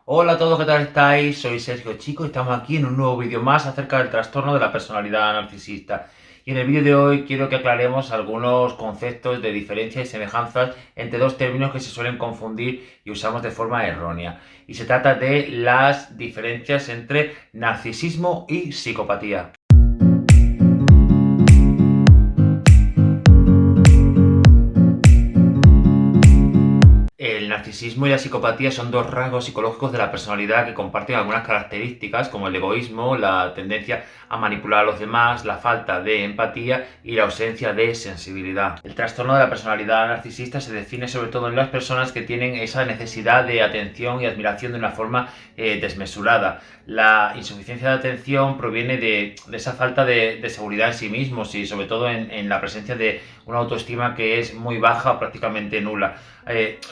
Hola a todos, ¿qué tal estáis? Soy Sergio Chico y estamos aquí en un nuevo vídeo más acerca del trastorno de la personalidad narcisista. Y en el vídeo de hoy quiero que aclaremos algunos conceptos de diferencia y semejanzas entre dos términos que se suelen confundir y usamos de forma errónea. Y se trata de las diferencias entre narcisismo y psicopatía. El narcisismo y la psicopatía son dos rasgos psicológicos de la personalidad que comparten algunas características como el egoísmo, la tendencia a manipular a los demás, la falta de empatía y la ausencia de sensibilidad. El trastorno de la personalidad narcisista se define sobre todo en las personas que tienen esa necesidad de atención y admiración de una forma desmesurada. La insuficiencia de atención proviene de esa falta de seguridad en sí mismos y sobre todo en la presencia de una autoestima que es muy baja o prácticamente nula.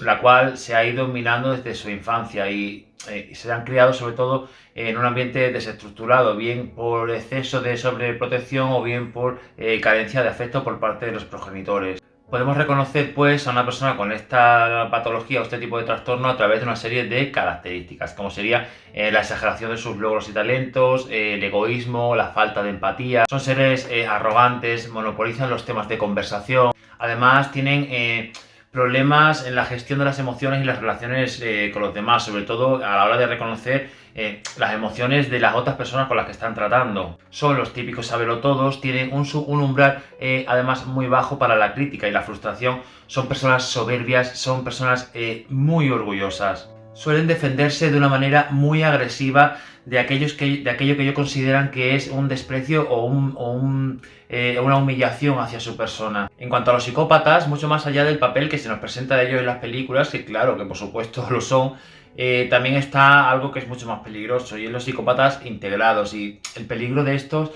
La cual se ha ido minando desde su infancia y se han criado sobre todo en un ambiente desestructurado, bien por exceso de sobreprotección o bien por carencia de afecto por parte de los progenitores. Podemos reconocer pues a una persona con esta patología o este tipo de trastorno a través de una serie de características, como sería la exageración de sus logros y talentos, el egoísmo, la falta de empatía. Son seres arrogantes, monopolizan los temas de conversación. Además tienen problemas en la gestión de las emociones y las relaciones con los demás, sobre todo a la hora de reconocer las emociones de las otras personas con las que están tratando. Son los típicos sabelotodos, tienen un umbral además muy bajo para la crítica y la frustración, son personas soberbias, son personas muy orgullosas. Suelen defenderse de una manera muy agresiva de aquello que ellos consideran que es un desprecio o una humillación hacia su persona. En cuanto a los psicópatas, mucho más allá del papel que se nos presenta de ellos en las películas, que claro, que por supuesto lo son, también está algo que es mucho más peligroso y es los psicópatas integrados. Y el peligro de estos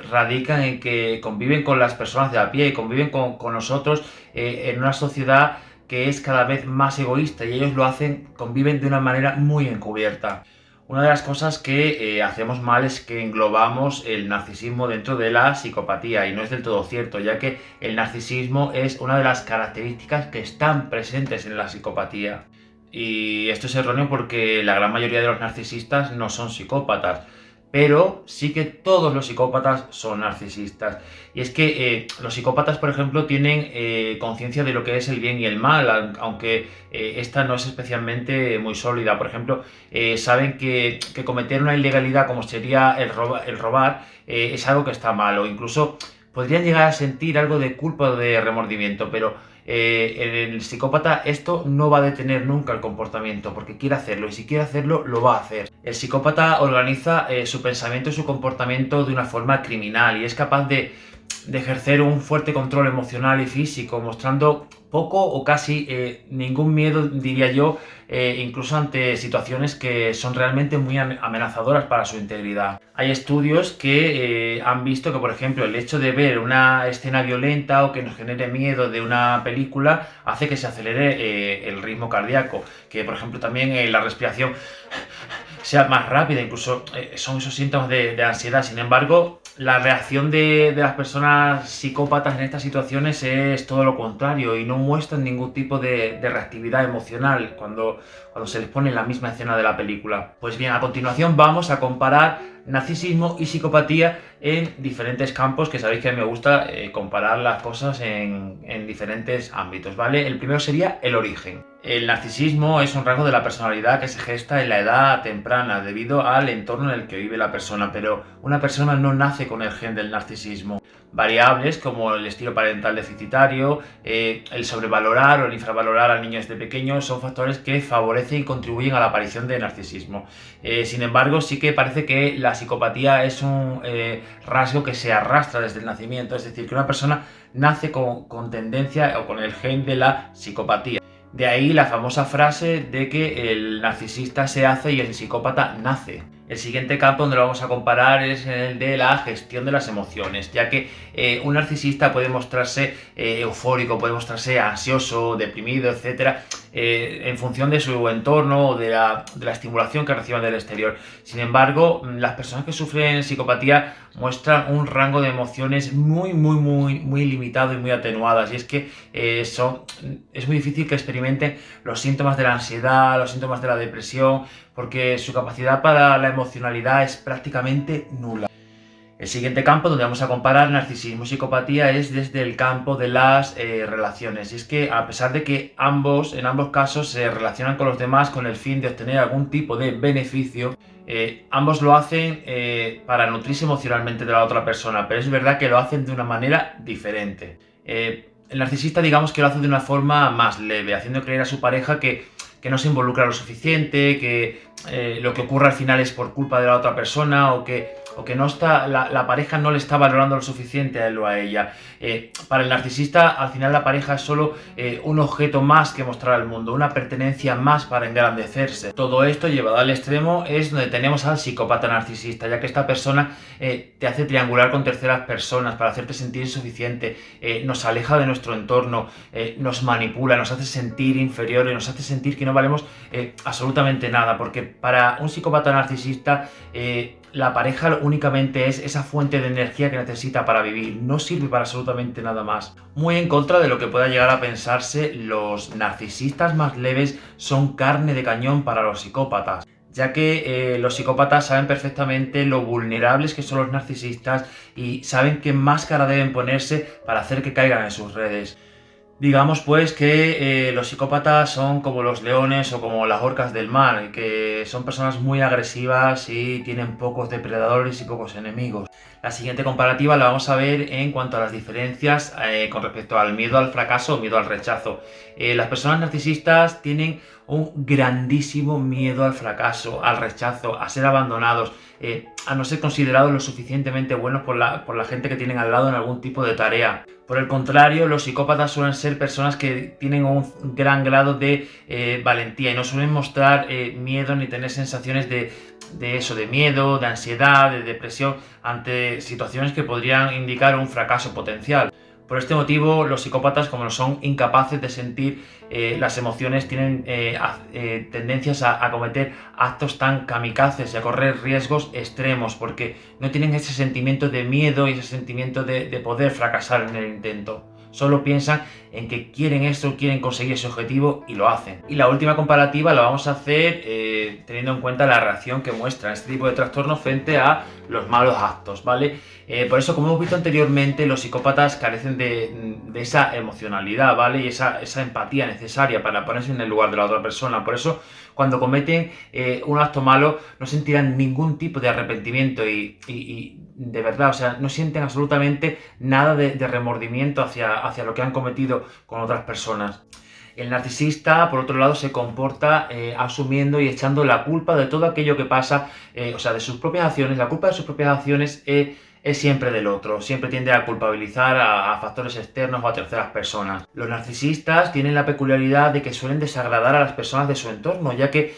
radica en que conviven con las personas de a pie, conviven con nosotros en una sociedad que es cada vez más egoísta y ellos lo hacen, conviven de una manera muy encubierta. Una de las cosas que hacemos mal es que englobamos el narcisismo dentro de la psicopatía y no es del todo cierto, ya que el narcisismo es una de las características que están presentes en la psicopatía. Y esto es erróneo porque la gran mayoría de los narcisistas no son psicópatas, pero sí que todos los psicópatas son narcisistas. Y es que los psicópatas, por ejemplo, tienen conciencia de lo que es el bien y el mal, aunque esta no es especialmente muy sólida. Por ejemplo, saben que cometer una ilegalidad como sería el robar es algo que está mal, o incluso podrían llegar a sentir algo de culpa o de remordimiento, pero en el psicópata esto no va a detener nunca el comportamiento porque quiere hacerlo y si quiere hacerlo lo va a hacer. El psicópata organiza su pensamiento y su comportamiento de una forma criminal y es capaz de ejercer un fuerte control emocional y físico, mostrando poco o casi ningún miedo, diría yo, incluso ante situaciones que son realmente muy amenazadoras para su integridad. Hay estudios que han visto que, por ejemplo, el hecho de ver una escena violenta o que nos genere miedo de una película hace que se acelere el ritmo cardíaco, que, por ejemplo, también la respiración sea más rápida, incluso son esos síntomas de ansiedad. Sin embargo, la reacción de las personas psicópatas en estas situaciones es todo lo contrario y no muestran ningún tipo de reactividad emocional cuando se les pone en la misma escena de la película. Pues bien, a continuación vamos a comparar narcisismo y psicopatía en diferentes campos, que sabéis que a mí me gusta comparar las cosas en diferentes ámbitos, ¿vale? El primero sería el origen. El narcisismo es un rasgo de la personalidad que se gesta en la edad temprana debido al entorno en el que vive la persona, pero una persona no nace con el gen del narcisismo. Variables como el estilo parental deficitario, el sobrevalorar o el infravalorar al niño desde pequeño son factores que favorecen y contribuyen a la aparición de narcisismo. Sin embargo, sí que parece que la psicopatía es un rasgo que se arrastra desde el nacimiento, es decir, que una persona nace con tendencia o con el gen de la psicopatía. De ahí la famosa frase de que el narcisista se hace y el psicópata nace. El siguiente campo donde lo vamos a comparar es el de la gestión de las emociones, ya que un narcisista puede mostrarse eufórico, puede mostrarse ansioso, deprimido, etcétera, en función de su entorno o de la estimulación que reciban del exterior. Sin embargo, las personas que sufren psicopatía muestran un rango de emociones muy limitado y muy atenuadas. Y es que es muy difícil que experimenten los síntomas de la ansiedad, los síntomas de la depresión, porque su capacidad para la emocionalidad es prácticamente nula. El siguiente campo donde vamos a comparar narcisismo y psicopatía es desde el campo de las relaciones. Y es que a pesar de que en ambos casos se relacionan con los demás con el fin de obtener algún tipo de beneficio, ambos lo hacen para nutrirse emocionalmente de la otra persona, pero es verdad que lo hacen de una manera diferente. El narcisista, digamos que lo hace de una forma más leve, haciendo creer a su pareja que no se involucra lo suficiente, que lo que ocurre al final es por culpa de la otra persona o que no está, la pareja no le está valorando lo suficiente a él o a ella. Para el narcisista, al final la pareja es solo un objeto más que mostrar al mundo, una pertenencia más para engrandecerse. Todo esto llevado al extremo es donde tenemos al psicópata narcisista, ya que esta persona te hace triangular con terceras personas para hacerte sentir insuficiente, nos aleja de nuestro entorno, nos manipula, nos hace sentir inferiores, nos hace sentir que no valemos absolutamente nada, porque para un psicópata narcisista la pareja únicamente es esa fuente de energía que necesita para vivir, no sirve para absolutamente nada más. Muy en contra de lo que pueda llegar a pensarse, los narcisistas más leves son carne de cañón para los psicópatas, ya que los psicópatas saben perfectamente lo vulnerables que son los narcisistas y saben qué máscara deben ponerse para hacer que caigan en sus redes. Digamos pues que los psicópatas son como los leones o como las orcas del mar, que son personas muy agresivas y tienen pocos depredadores y pocos enemigos. La siguiente comparativa la vamos a ver en cuanto a las diferencias con respecto al miedo al fracaso o miedo al rechazo. Las personas narcisistas tienen un grandísimo miedo al fracaso, al rechazo, a ser abandonados, a no ser considerados lo suficientemente buenos por la gente que tienen al lado en algún tipo de tarea. Por el contrario, los psicópatas suelen ser personas que tienen un gran grado de valentía y no suelen mostrar miedo ni tener sensaciones de miedo, de ansiedad, de depresión ante situaciones que podrían indicar un fracaso potencial. Por este motivo, los psicópatas, como son incapaces de sentir las emociones, tienen tendencias a cometer actos tan kamikazes y a correr riesgos extremos, porque no tienen ese sentimiento de miedo y ese sentimiento de poder fracasar en el intento. Solo piensan en que quieren esto, quieren conseguir ese objetivo y lo hacen. Y la última comparativa la vamos a hacer teniendo en cuenta la reacción que muestran este tipo de trastornos frente a los malos actos, ¿vale? Por eso, como hemos visto anteriormente, los psicópatas carecen de esa emocionalidad, ¿vale? Y esa empatía necesaria para ponerse en el lugar de la otra persona. Por eso, cuando cometen un acto malo, no sentirán ningún tipo de arrepentimiento y de verdad, o sea, no sienten absolutamente nada de remordimiento hacia lo que han cometido con otras personas. El narcisista, por otro lado, se comporta asumiendo y echando la culpa de todo aquello que pasa, o sea, de sus propias acciones. La culpa de sus propias acciones es siempre del otro, siempre tiende a culpabilizar a factores externos o a terceras personas. Los narcisistas tienen la peculiaridad de que suelen desagradar a las personas de su entorno, ya que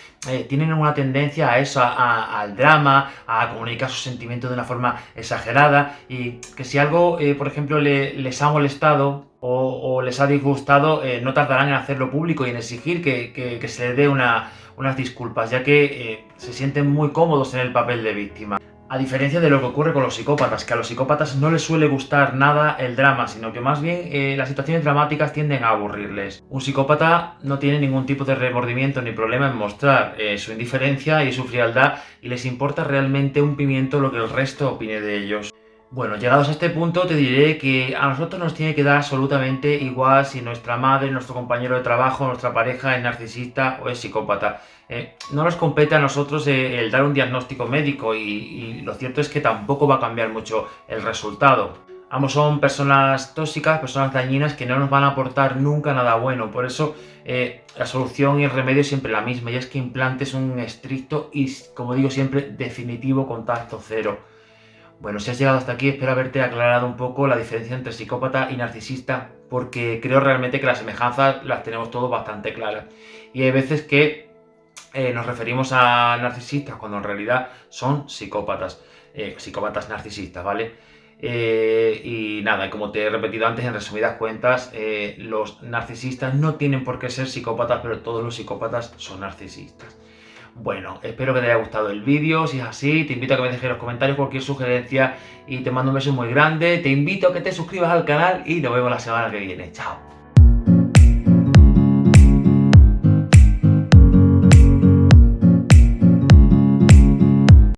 tienen una tendencia a eso, al drama, a comunicar sus sentimientos de una forma exagerada y que si algo, por ejemplo, les ha molestado o les ha disgustado, no tardarán en hacerlo público y en exigir que se les dé unas disculpas, ya que se sienten muy cómodos en el papel de víctima. A diferencia de lo que ocurre con los psicópatas, que a los psicópatas no les suele gustar nada el drama, sino que más bien las situaciones dramáticas tienden a aburrirles. Un psicópata no tiene ningún tipo de remordimiento ni problema en mostrar su indiferencia y su frialdad y les importa realmente un pimiento lo que el resto opine de ellos. Bueno, llegados a este punto te diré que a nosotros nos tiene que dar absolutamente igual si nuestra madre, nuestro compañero de trabajo, nuestra pareja es narcisista o es psicópata. No nos compete a nosotros el dar un diagnóstico médico y lo cierto es que tampoco va a cambiar mucho el resultado. Ambos son personas tóxicas, personas dañinas que no nos van a aportar nunca nada bueno. Por eso la solución y el remedio es siempre la misma y es que implantes un estricto y, como digo siempre, definitivo contacto cero. Bueno, si has llegado hasta aquí, espero haberte aclarado un poco la diferencia entre psicópata y narcisista, porque creo realmente que las semejanzas las tenemos todos bastante claras. Y hay veces que nos referimos a narcisistas cuando en realidad son psicópatas, psicópatas narcisistas, ¿vale? Y nada, como te he repetido antes, en resumidas cuentas, los narcisistas no tienen por qué ser psicópatas, pero todos los psicópatas son narcisistas. Bueno, espero que te haya gustado el vídeo. Si es así, te invito a que me dejes en los comentarios cualquier sugerencia y te mando un beso muy grande. Te invito a que te suscribas al canal y nos vemos la semana que viene. Chao.